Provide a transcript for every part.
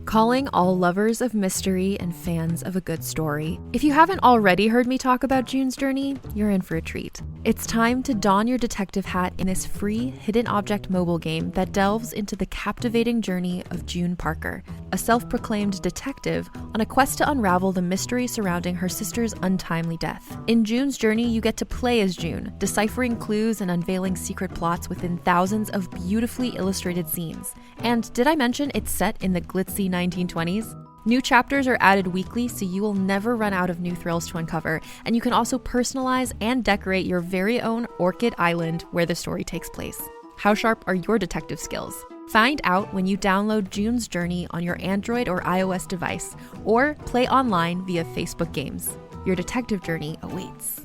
Calling all lovers of mystery and fans of a good story. If you haven't already heard me talk about June's Journey, you're in for a treat. It's time to don your detective hat in this free hidden object mobile game that delves into the captivating journey of June Parker, a self-proclaimed detective on a quest to unravel the mystery surrounding her sister's untimely death. In June's Journey, you get to play as June, deciphering clues and unveiling secret plots within thousands of beautifully illustrated scenes. And did I mention it's set in the glitzy 1920s? New chapters are added weekly, so you will never run out of new thrills to uncover, and you can also personalize and decorate your very own Orchid Island where the story takes place. How sharp are your detective skills? Find out when you download June's Journey on your Android or iOS device, or play online via Facebook Games. Your detective journey awaits.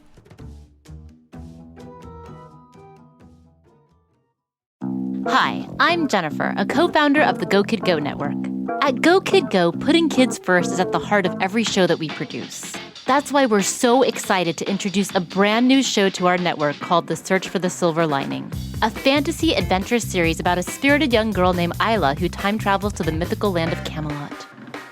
Hi, I'm Jennifer, a co-founder of the Go Kid Go network. At Go Kid Go, putting kids first is at the heart of every show that we produce. That's why we're so excited to introduce a brand new show to our network called The Search for the Silver Lining, a fantasy adventure series about a spirited young girl named Isla who time travels to the mythical land of Camelot.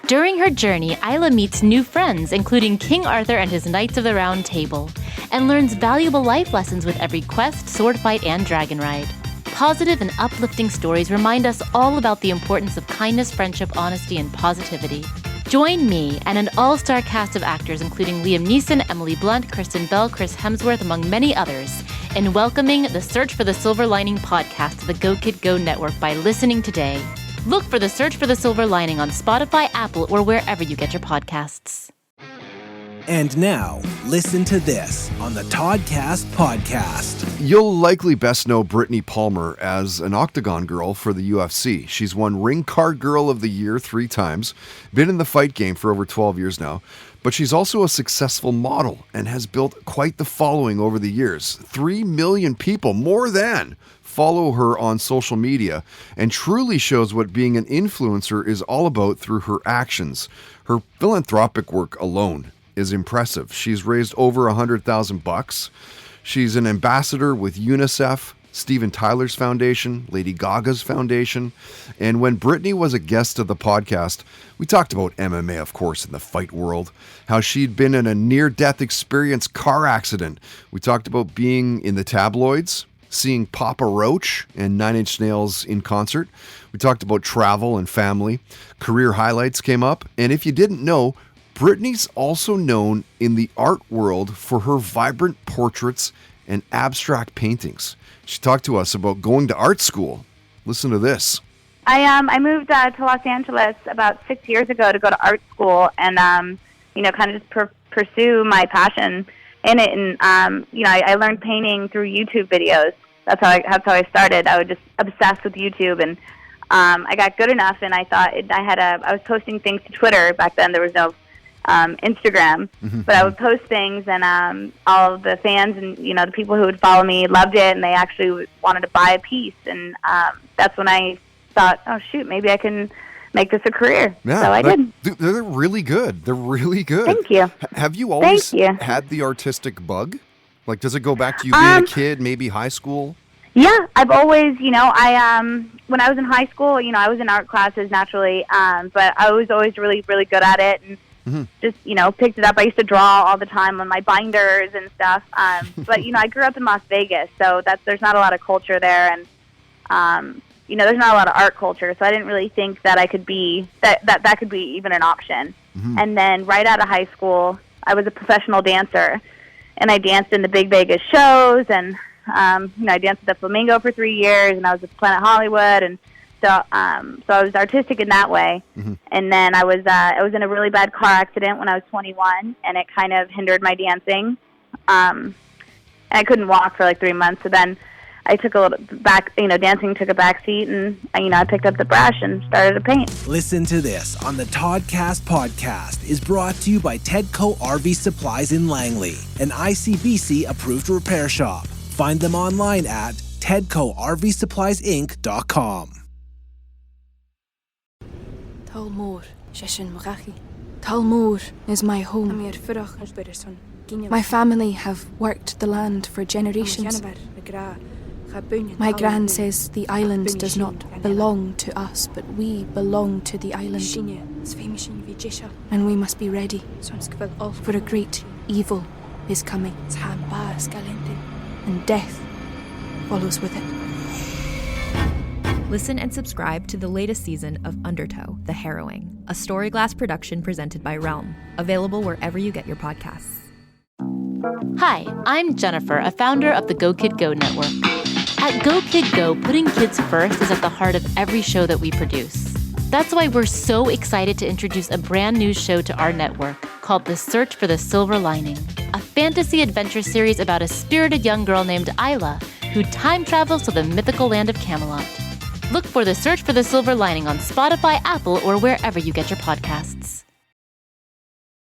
During her journey, Isla meets new friends, including King Arthur and his Knights of the Round Table, and learns valuable life lessons with every quest, sword fight, and dragon ride. Positive and uplifting stories remind us all about the importance of kindness, friendship, honesty, and positivity. Join me and an all-star cast of actors including Liam Neeson, Emily Blunt, Kristen Bell, Chris Hemsworth, among many others, in welcoming the Search for the Silver Lining podcast to the Go Kid Go network by listening today. Look for the Search for the Silver Lining on Spotify, Apple, or wherever you get your podcasts. And now, listen to this on the Toddcast podcast. You'll likely best know Brittney Palmer as an Octagon girl for the UFC. She's won Ring Card Girl of the Year 3 times, been in the fight game for over 12 years now, but she's also a successful model and has built quite the following over the years. 3 million people, more than, follow her on social media and truly shows what being an influencer is all about through her actions. Her philanthropic work alone is impressive. She's raised over $100,000. She's an ambassador with UNICEF, Steven Tyler's foundation, Lady Gaga's foundation. And when Brittney was a guest of the podcast, we talked about MMA, of course, in the fight world, how she'd been in a near-death experience car accident. We talked about being in the tabloids, seeing Papa Roach and Nine Inch Nails in concert. We talked about travel and family. Career highlights came up. And if you didn't know, Brittney's also known in the art world for her vibrant portraits and abstract paintings. She talked to us about going to art school. Listen to this. I moved to Los Angeles about 6 years ago to go to art school and, kind of just pursue my passion in it. And, I learned painting through YouTube videos. That's how I started. I was just obsessed with YouTube, and I got good enough, and I thought I was posting things to Twitter. Back then there was no Instagram, but I would post things, and all of the fans and the people who would follow me loved it, and they actually wanted to buy a piece, and that's when I thought, oh shoot, maybe I can make this a career. Yeah, so I did. They're really good. They're really good. Thank you. Have you always had the artistic bug? Like, does it go back to you being a kid, maybe high school? Yeah, I've always, when I was in high school, I was in art classes naturally, but I was always really, really good at it, and just, picked it up. I used to draw all the time on my binders and stuff. But, I grew up in Las Vegas, so there's not a lot of culture there. And, there's not a lot of art culture. So I didn't really think that I could be, that could be even an option. And then right out of high school, I was a professional dancer. And I danced in the big Vegas shows. And, I danced at the Flamingo for 3 years. And I was at Planet Hollywood. And so I was artistic in that way. And then I was in a really bad car accident when I was 21, and it kind of hindered my dancing. And I couldn't walk for like 3 months. So then I took a little back, dancing took a back seat, and I picked up the brush and started to paint. Listen to this on the Toddcast podcast is brought to you by Tedco RV Supplies in Langley, an ICBC approved repair shop. Find them online at tedcorvsuppliesinc.com. Talmor, Sheshin Marachi. Talmor is my home. My family have worked the land for generations. My gran says the island does not belong to us, but we belong to the island. And we must be ready, for a great evil is coming, and death follows with it. Listen and subscribe to the latest season of Undertow, The Harrowing, a Storyglass production presented by Realm, available wherever you get your podcasts. Hi, I'm Jennifer, a founder of the Go Kid Go network. At Go Kid Go, putting kids first is at the heart of every show that we produce. That's why we're so excited to introduce a brand new show to our network called The Search for the Silver Lining, a fantasy adventure series about a spirited young girl named Isla who time travels to the mythical land of Camelot. Look for The Search for the Silver Lining on Spotify, Apple, or wherever you get your podcasts.